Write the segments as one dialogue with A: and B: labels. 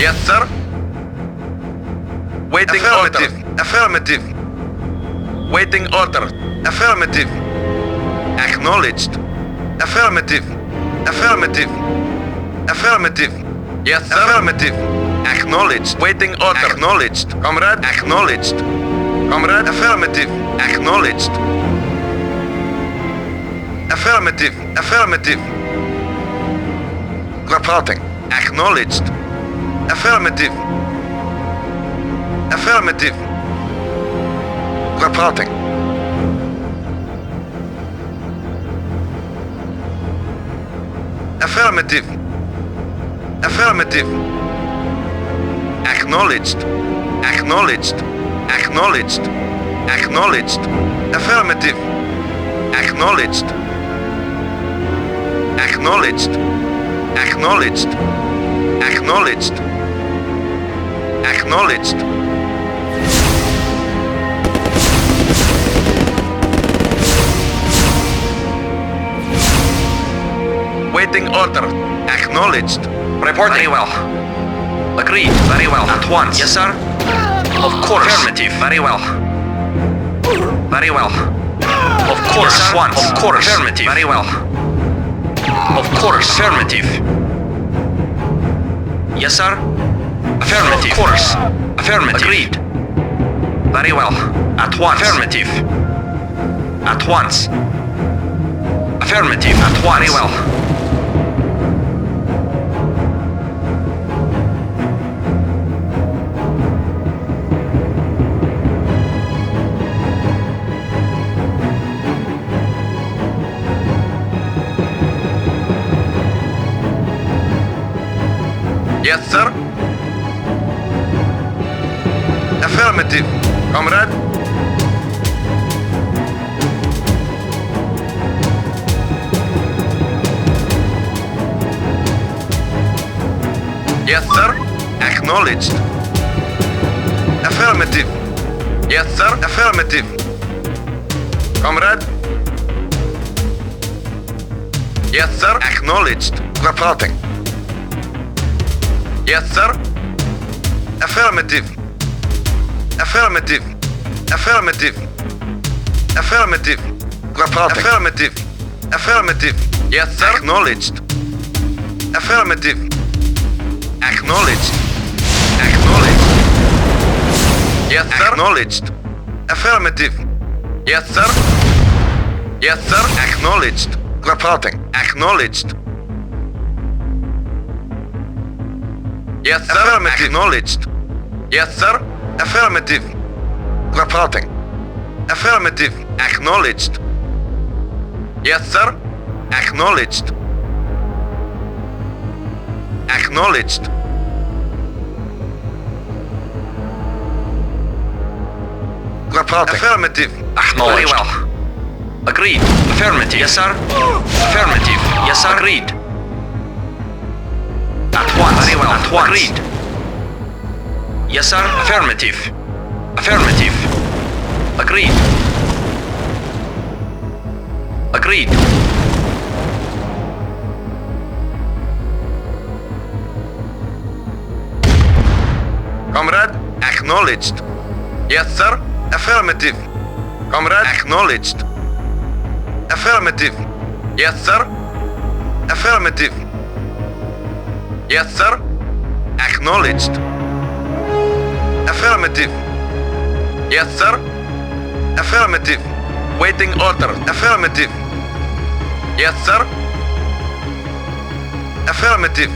A: Yes, sir. Waiting order. Affirmative. Waiting order. Affirmative. Acknowledged. Affirmative. Affirmative. Affirmative. Yes, sir. Affirmative. Acknowledged. Waiting order. Acknowledged. Comrade. Acknowledged. Comrade. Affirmative. Acknowledged. Affirmative. Affirmative. Reporting. Acknowledged. Affirmative. Affirmative. Reporting. Affirmative. Affirmative. Acknowledged. Acknowledged. Acknowledged. Acknowledged. Affirmative. Acknowledged. Acknowledged. Acknowledged. Acknowledged. Acknowledged. Waiting order. Acknowledged.
B: Reporting.
C: Very well.
B: Agreed.
C: Very well.
B: At once.
C: Yes, sir.
B: Of course.
C: Affirmative. Very well. Very well.
B: Of course.
C: Yes, sir.
B: At once.
C: Of course. Affirmative. Very well.
B: Of course.
C: Affirmative. Yes, sir. Affirmative.
B: Of course.
C: Affirmative.
B: Agreed.
C: Very well.
B: At once.
C: Affirmative.
B: At once.
C: Affirmative.
B: At once.
C: Very well.
A: Yes, sir. Affirmative. Comrade. Yes, sir. Acknowledged. Affirmative. Yes, sir. Affirmative. Comrade. Yes, sir. Acknowledged. Reporting. Yes, sir. Affirmative. Affirmative. Affirmative. Affirmative. Reporting. Affirmative. Affirmative. Yes, sir. Acknowledged. Affirmative. Acknowledged. Acknowledged. Yes, sir. Acknowledged. Affirmative. Yes, sir. Yes, sir. Acknowledged. Reporting. Acknowledged. Yes, sir. Affirmative. Acknowledged. Yes, sir. Affirmative. Reporting. Affirmative. Acknowledged. Yes, sir. Acknowledged. Acknowledged. Reporting. Affirmative.
C: Very well. Agreed. Affirmative. Yes, sir. Affirmative. Yes, sir. Agreed.
B: At once.
C: Very well.
B: At once.
C: Agreed. Yes, sir. Affirmative. Affirmative. Agreed. Agreed.
A: Comrade, acknowledged. Yes, sir. Affirmative. Comrade, acknowledged. Affirmative. Yes, sir. Affirmative. Yes, sir. Acknowledged. Affirmative. Yes, sir. Affirmative. Waiting order. Affirmative. Yes, sir. Affirmative.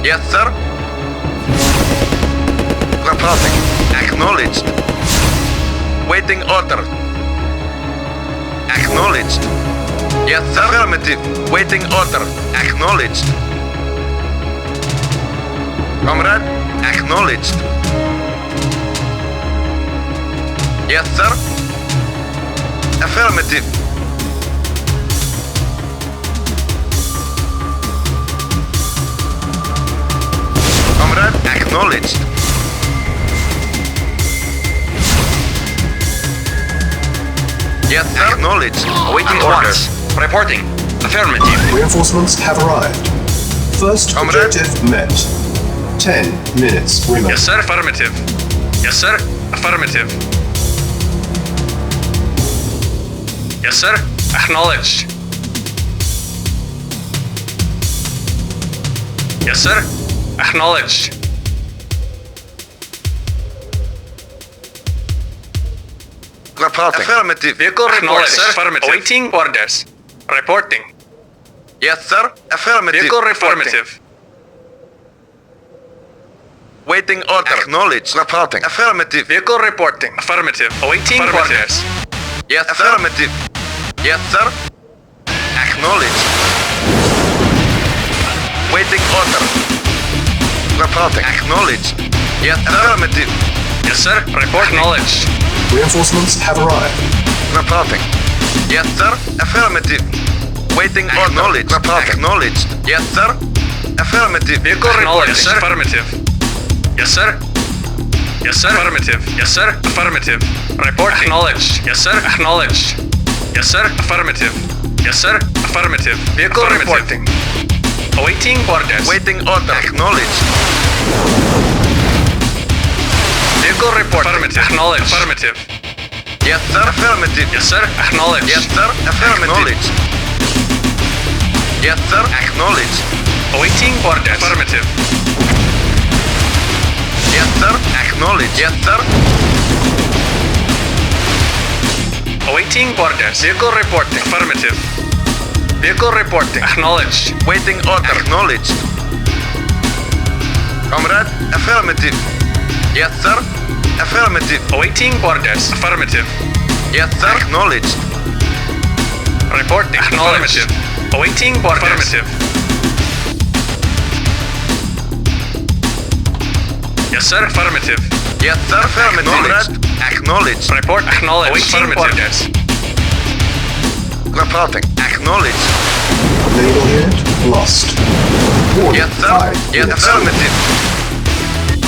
A: Yes, sir. Reporting. Acknowledged. Waiting order. Acknowledged. Yes, sir. Affirmative. Waiting order. Acknowledged. Comrade, acknowledged. Yes, sir. Affirmative. Comrade, acknowledged. Yes, sir. Acknowledge.
C: Awaiting orders. Reporting. Affirmative.
D: Reinforcements have arrived. First
A: Comrade.
D: objective met. 10 minutes remain.
C: Yes, sir. Affirmative. Yes, sir. Affirmative. Yes, sir. Acknowledged. Yes, sir. Acknowledged.
A: Reporting. Affirmative.
C: Vehicle report,
A: Acknowledge.
C: sir.
A: Affirmative.
C: Awaiting orders. Reporting.
A: Yes, sir. Affirmative.
C: Vehicle
A: Reporting.
C: affirmative.
A: Waiting order. Acknowledge. Reporting. Affirmative.
C: Vehicle reporting. Affirmative. Awaiting
A: Affirmative.
C: orders.
A: Yes, affirmative. Yes, sir. Acknowledge. Waiting order. Reporting. Acknowledge. Yes, affirmative.
C: Yes, sir. Report knowledge.
D: Reinforcements have arrived.
A: Reporting. Yes, sir. Affirmative. Waiting order. Acknowledge. Reporting. Acknowledged. Yes, sir. Affirmative.
C: Vehicle
A: Acknowledge.
C: report. Yes, sir. Affirmative. Yes, sir. Yes, sir. Affirmative. Yes, sir. Affirmative. Report acknowledged. Yes, sir. Acknowledged. Yes, sir. Affirmative. Yes, sir. Affirmative. Vehicle reporting. Awaiting orders.
A: Waiting order. Acknowledge.
C: Vehicle report. Affirmative. Acknowledge. Affirmative.
A: Yes, sir. Affirmative.
C: Yes, sir. Acknowledge.
A: Yes, sir. Affirmative. Acknowledge. Yes, sir. Acknowledge.
C: Awaiting orders. Affirmative.
A: Yes, sir. Acknowledge. Yes, sir.
C: Awaiting orders. Vehicle reporting. Affirmative. Vehicle reporting. Acknowledged.
A: Waiting order. Acknowledged. Comrade. Affirmative. Yes, sir. Affirmative.
C: Awaiting orders. Affirmative.
A: Yes, sir. Acknowledged.
C: Reporting. Acknowledged. Awaiting orders. Affirmative. Yes, sir. Affirmative.
A: Yes, sir. Affirmative. Comrade. Acknowledged.
C: Report. Acknowledged. Awaiting
A: Affirmative.
C: orders.
A: Reporting. Acknowledged.
D: Naval unit lost. Warning.
A: Yes, sir.
D: 5
A: Yes,
D: minutes.
A: affirmative.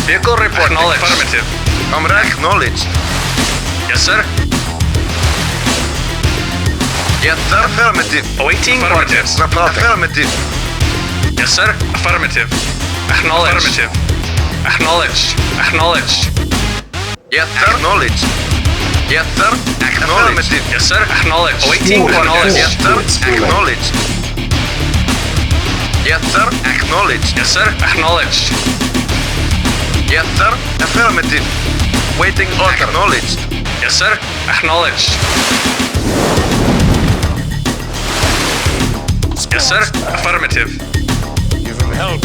C: Vehicle report. Acknowledged. Affirmative.
A: Comrade. Acknowledged.
C: Yes, sir.
A: Yes, sir. Affirmative.
C: Awaiting orders.
A: Reporting. Affirmative.
C: Yes, sir. Affirmative. Acknowledged. Affirmative. Acknowledged. Acknowledged.
A: Yes, sir. Acknowledged. Yes, sir. Acknowledged.
C: Yes, sir. Acknowledged. Awaiting
D: Warning.
C: orders.
A: Yes, sir.
D: Minutes remain.
A: Acknowledged. Yes, sir. Acknowledged.
C: Yes, sir. Acknowledged.
A: Yes, sir. Affirmative. Waiting order. Acknowledged.
C: Yes, sir. Acknowledged. Yes, sir. Affirmative.
E: Give him help.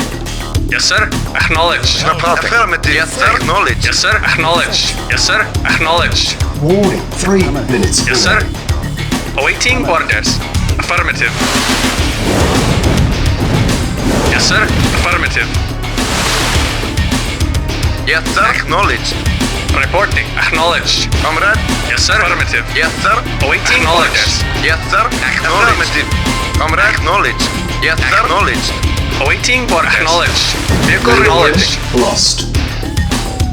C: Yes, sir. Acknowledged.
A: Reporting. Affirmative. Yes, sir. Acknowledged.
C: Yes, sir. Acknowledged. Yes, sir. Acknowledged.
D: Warning. 3 minutes
C: Yes, sir.
D: remain.
C: Awaiting orders. Affirmative. Yes, sir. Affirmative.
A: Yes, sir. Acknowledged.
C: Reporting. Acknowledged.
A: Comrade.
C: Yes, sir. Affirmative.
A: Yes, sir.
C: Awaiting orders.
A: Yes, sir. Affirmative. Comrade. Acknowledged. Yes, sir. Acknowledged.
C: Awaiting orders. Acknowledged. Vehicle
D: Naval
C: acknowledged.
D: unit lost.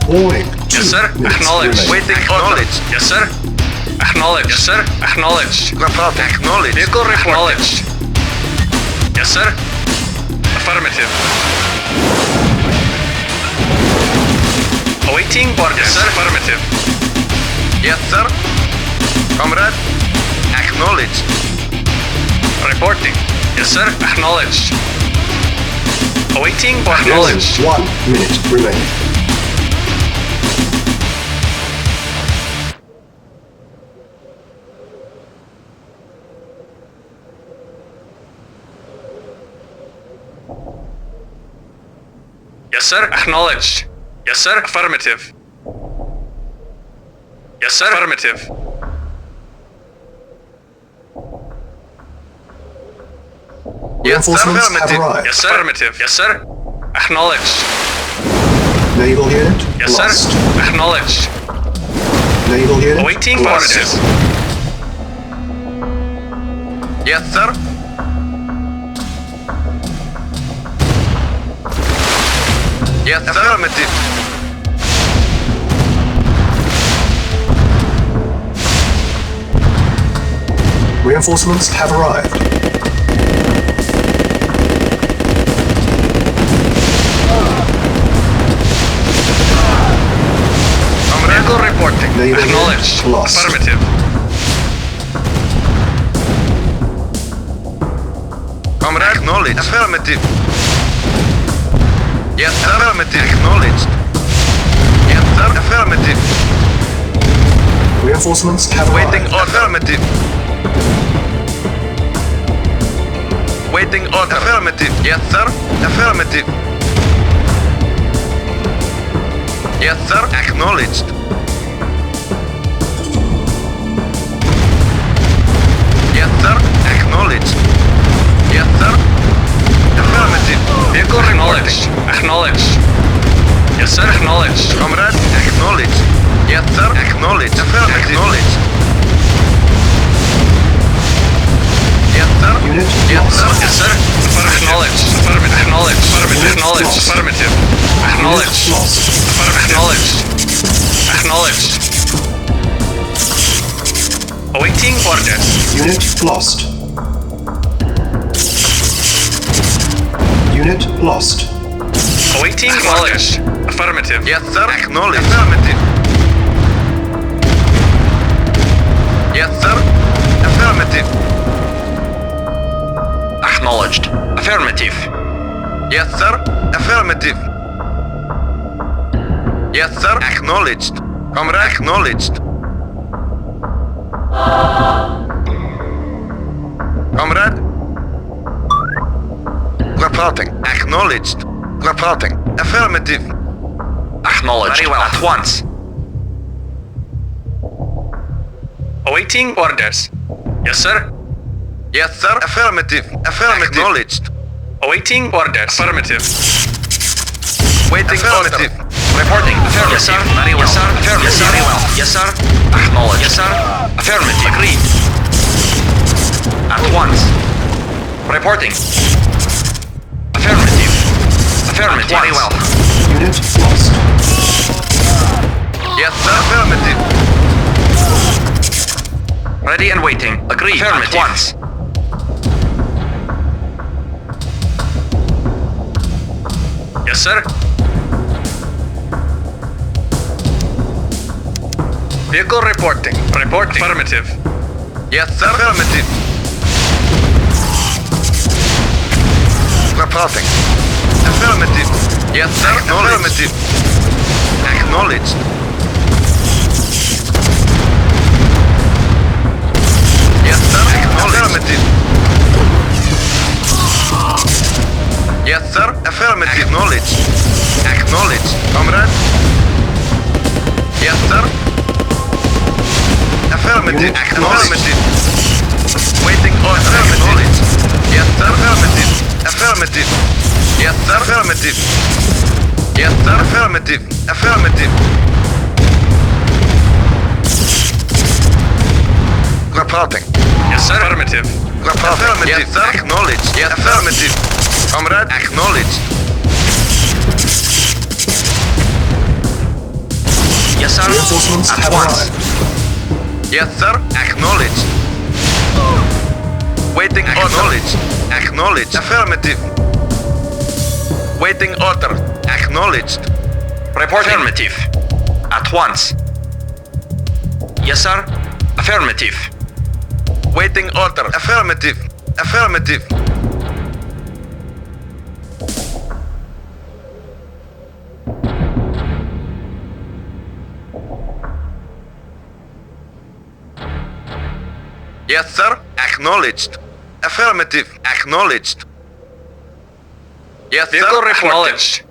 D: Warning. 2
C: Yes, sir.
D: minutes
C: Acknowledged.
D: remain.
A: Waiting acknowledged.
C: Yes, sir. Acknowledged. Yes, sir. Acknowledged.
A: Reporting. Acknowledged.
C: Vehicle acknowledged. Yes, sir. Affirmative. Awaiting orders. Yes, sir. Affirmative.
A: Yes, sir. Comrade. Acknowledged.
C: Reporting. Yes, sir. Acknowledged. Awaiting
D: Warning.
C: acknowledged.
D: 1 minute remaining.
C: Yes, sir. Acknowledged. Yes, sir. Affirmative. Yes, sir. Affirmative.
A: Yes, sir.
D: Reinforcements have
A: Affirmative.
D: arrived.
C: Yes, sir. Affirmative. Yes, sir. Acknowledged.
D: Naval unit
C: Yes, sir.
D: lost.
C: Acknowledged.
D: Naval unit
C: Awaiting
D: lost.
C: orders.
A: Yes, sir. Yes, sir. Affirmative.
D: Reinforcements have arrived.
C: Vehicle reporting.
D: Naval
C: Acknowledged.
D: unit lost.
C: Affirmative.
A: Comrade, acknowledged. Affirmative. Yes, sir. Affirmative. Acknowledged. Yes, sir. Affirmative.
D: Reinforcements have
A: Waiting
D: arrived.
A: order. Affirmative. Waiting order. Affirmative. Yes, sir. Affirmative. Yes, sir. Acknowledged. Yes, sir. Acknowledged. Yes, sir. Affirmative.
C: Vehicle acknowledged. Acknowledged. Yes, sir. Acknowledged.
A: Comrade, acknowledged. Yes, sir. Acknowledged. Affirmative. Acknowledged. Yes, sir.
D: Unit
A: Yes,
D: lost.
A: sir.
C: Yes, sir. Acknowledged. Affirmative. Acknowledged. Affirmative. Acknowledged. Affirmative. Acknowledged.
D: Unit lost.
C: Acknowledged. Acknowledged. Awaiting orders.
D: Unit lost. Unit lost.
C: Awaiting acknowledged. Affirmative.
A: Yes, sir. Acknowledged. Affirmative. Yes, sir. Affirmative.
B: Acknowledged. Affirmative.
A: Yes, sir. Affirmative. Yes, sir. Acknowledged. Comrade, acknowledged. Comrade. Reporting. Acknowledged. Reporting. Affirmative.
B: Acknowledged.
A: Very well.
B: At once.
C: Awaiting orders. Yes, sir.
A: Yes, sir. Affirmative. Affirmative. Acknowledged.
C: Awaiting orders. Affirmative.
A: Waiting
B: Affirmative.
A: order.
B: Reporting. Affirmative.
C: Yes, sir.
B: Very well.
C: Yes, sir.
B: Affirmative.
C: Yes, sir.
B: Very well. Yes, sir. Acknowledged.
C: Yes, sir.
B: Affirmative. Agreed. At once. Reporting. Affirmative. Affirmative. Very well.
D: Unit lost.
A: Yes, sir. Affirmative.
B: Ready and waiting. Agreed.
C: Affirmative.
B: At once.
C: Yes, sir. Vehicle reporting. Reporting. Affirmative.
A: Yes, sir. Affirmative. Reporting. Affirmative. Yes, sir. Affirmative. Acknowledged. Yes, sir. Affirmative. Yes, sir. Affirmative. Acknowledged. Acknowledged. Comrade. Yes, sir. Affirmative.
D: Unit
A: Affirmative. Waiting order. Acknowledged. Yes, sir. Affirmative. Affirmative. Yes, sir. Affirmative. Yes, sir. Affirmative. Affirmative. Reporting.
C: Yes, sir. Affirmative.
A: Reporting. Affirmative. Yes, sir. Acknowledged. Yes, affirmative. Comrade, acknowledged.
B: Yes, sir.
D: Reinforcements
B: At
D: have
B: once.
D: arrived.
A: Yes, sir. Acknowledged. Waiting order. Acknowledged. Acknowledged. Affirmative. Waiting order. Acknowledged.
B: Reporting. Affirmative. At once. Yes, sir. Affirmative.
A: Waiting order. Affirmative. Affirmative. Yes, sir. Acknowledged. Affirmative. Acknowledged. Yes,
C: Vehicle
A: sir.
C: reporting.
A: Acknowledged.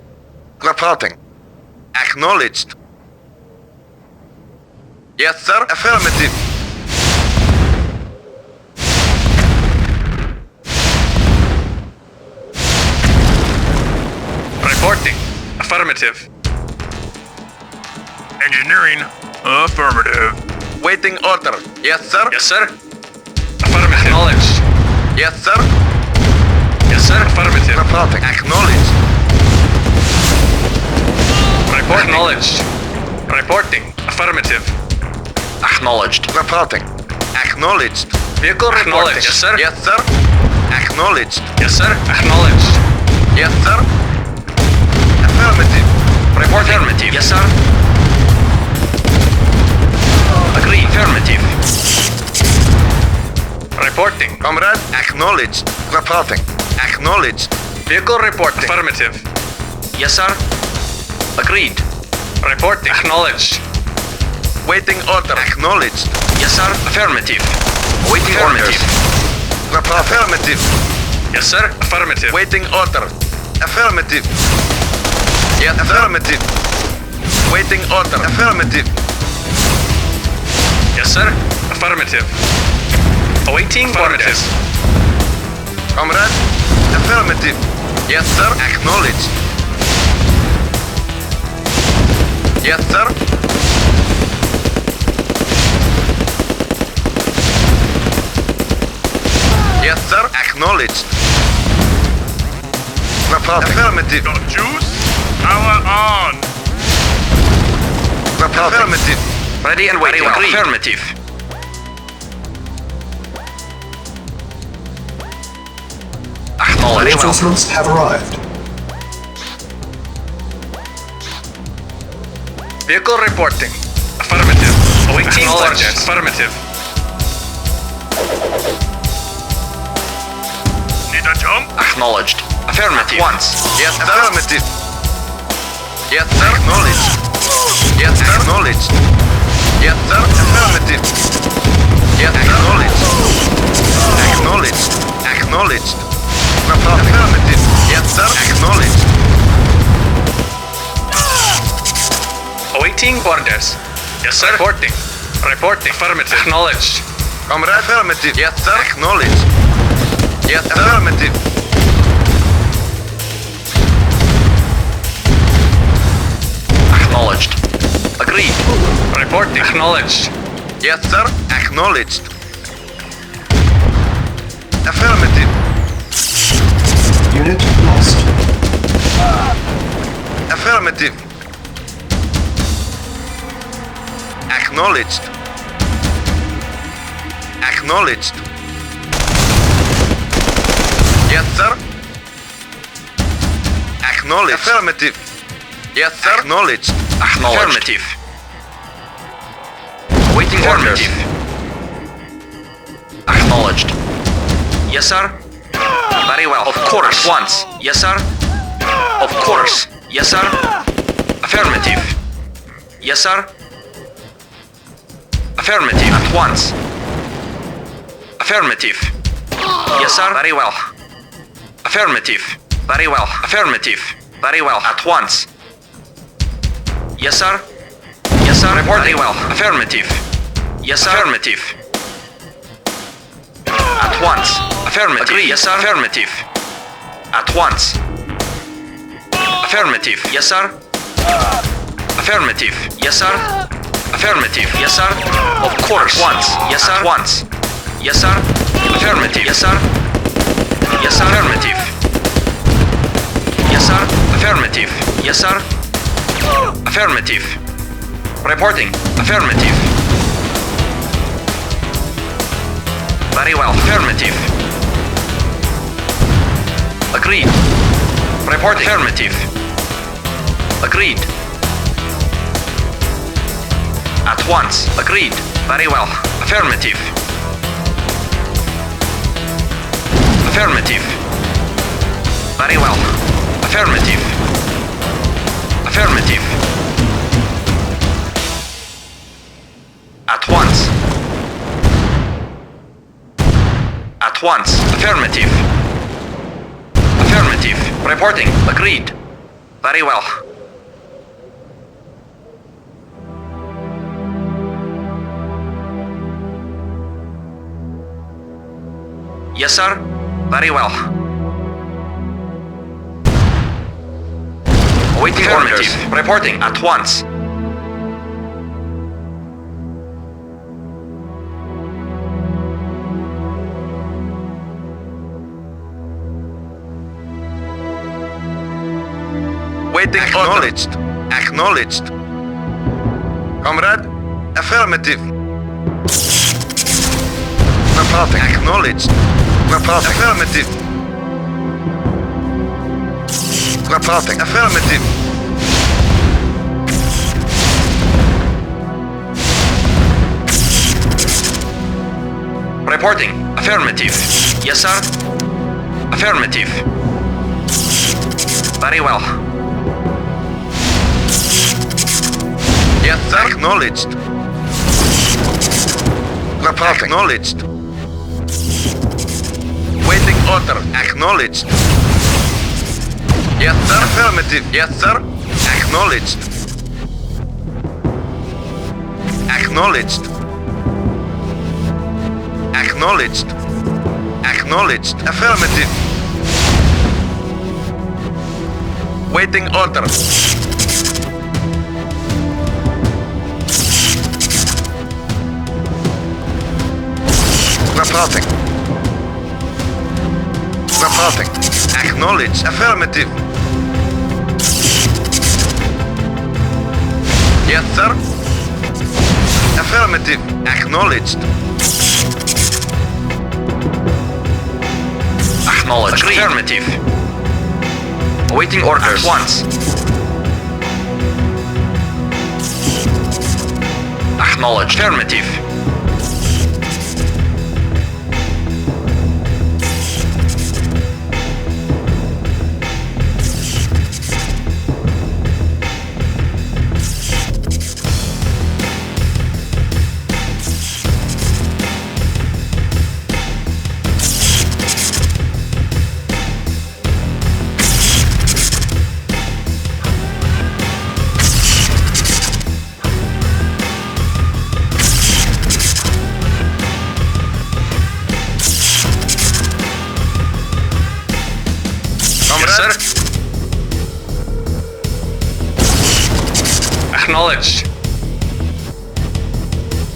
A: Reporting. Acknowledged. Yes, sir. Affirmative.
C: Reporting. Affirmative.
E: Engineering. Affirmative.
A: Waiting order. Yes, sir.
C: Yes, sir. Affirmative. Acknowledged.
A: Yes, sir.
C: Yes, sir. Affirmative.
A: Reporting. Acknowledged.
C: Report acknowledged. Reporting. Affirmative.
B: Acknowledged.
A: Reporting. Acknowledged.
C: Vehicle reporting. Yes, sir.
A: Yes, sir. Acknowledged.
C: Yes, sir. Acknowledged.
A: Yes, sir. Affirmative.
B: Report affirmative. Yes, sir. Agree. Affirmative.
C: Reporting.
A: Comrade, acknowledged. Reporting. Acknowledged.
C: Vehicle reporting. Affirmative.
B: Yes, sir. Agreed.
C: Reporting. Acknowledged.
A: Waiting order. Acknowledged.
B: Yes, sir. Affirmative. Waiting
A: Affirmative.
B: orders.
A: Report. Affirmative.
C: Yes, sir. Affirmative.
A: Waiting order. Affirmative. Yes, affirmative. Waiting order. Affirmative.
C: Yes, sir. Affirmative. Awaiting orders.
A: Comrade, affirmative. Yes, sir. Acknowledged. Yes, sir. Yes, sir. Acknowledged. Report. Affirmative.
E: Juice? Power on.
A: Report. Affirmative.
B: Ready and waiting.
A: Agreed.
B: Affirmative. Acknowledged.
D: Reinforcements have arrived.
C: Vehicle reporting. Affirmative. Awaiting orders. Affirmative.
E: Need a jump?
B: Acknowledged. Affirmative. Once.
A: Yes, affirmative. Yes, sir. Acknowledged. Yes, sir. Acknowledged. Yes, sir. Affirmative. Yes, acknowledged. Acknowledged. Acknowledged. Report. Affirmative. Yes, sir. Acknowledged.
C: Awaiting orders. Yes, sir. Reporting. Reporting. Affirmative. Acknowledged.
A: Comrade. Affirmative. Yes, sir. Acknowledged. Yes, affirmative.
B: Acknowledged. Agreed.
C: Reporting. Acknowledged.
A: Yes, sir. Acknowledged. Affirmative.
D: Unit lost.
A: Affirmative. Acknowledged. Acknowledged. Yes, sir. Acknowledged. Affirmative. Yes, sir. Acknowledged.
B: Affirmative. Awaiting orders. Acknowledged. Yes, sir. Very well. Of course. Once. Yes, sir. Of course. Yes, sir. Affirmative. Yes, sir. Affirmative. At once. Affirmative. Yes, sir. Very well. Affirmative. Very well. Affirmative. Very well. At once. Yes, sir. Yes, sir. Reporting. Very well. Affirmative. Yes, sir. Affirmative. At once. Affirmative. Agree. Yes, sir. Affirmative. At once. Affirmative. Yes, sir. Affirmative. Yes, sir. Affirmative. Yes, sir. Of course. Once. Yes, sir. Once. Yes, sir. Affirmative. Yes, sir. Yes, sir. Affirmative. Yes, sir. Affirmative. Yes, sir. Affirmative. Reporting. Affirmative. Very well. Affirmative. Agreed. Reporting. Affirmative. Agreed. At once. Agreed. Very well. Affirmative. Affirmative. Very well. Affirmative. Affirmative. At once. At once. Affirmative. Affirmative. Reporting. Agreed. Very well. Yes, sir. Very well. Awaiting orders. Reporting at once.
A: Waiting. Acknowledged. Acknowledged. Comrade, affirmative. Reporting. Acknowledged. Reporting. Affirmative. Reporting. Affirmative.
B: Reporting. Affirmative. Yes, sir. Affirmative. Very well.
A: Yes, sir. Acknowledged. Reporting. Acknowledged. Waiting order. Acknowledged. Yes, sir. Affirmative. Yes, sir. Acknowledged. Acknowledged. Acknowledged. Acknowledged. Affirmative. Waiting order. Reporting. Reporting. Acknowledged. Affirmative. Yes, sir. Affirmative. Acknowledged.
B: Acknowledged. Affirmative. Awaiting orders. At once. Acknowledged. Affirmative. Yes, sir. Acknowledged.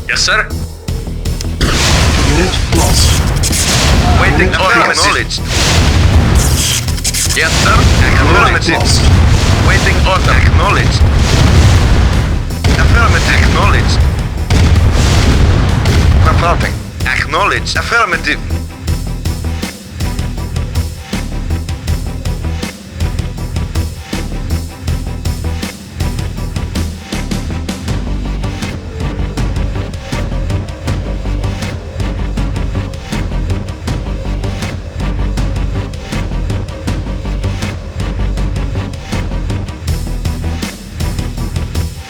B: Yes, sir.
D: Unit lost.
A: Waiting
D: Unit
A: order.
D: lost.
A: Acknowledged. Yes, sir.
D: Unit
A: Affirmative.
D: lost.
A: Waiting order. Acknowledged. Affirmative. Acknowledged. Reporting. Acknowledged. Affirmative.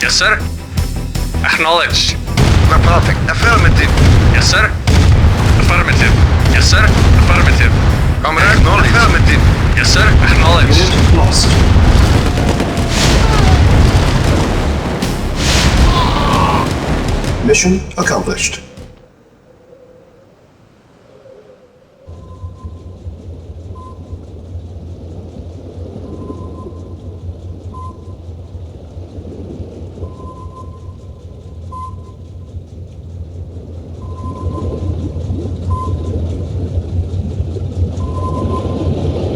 C: Yes, sir. Acknowledged.
A: Reporting. Affirmative.
C: Yes, sir. Affirmative. Yes, sir. Affirmative.
A: Comrade. Acknowledged. Affirmative.
C: Yes, sir. Acknowledged.
D: Unit lost. Mission accomplished.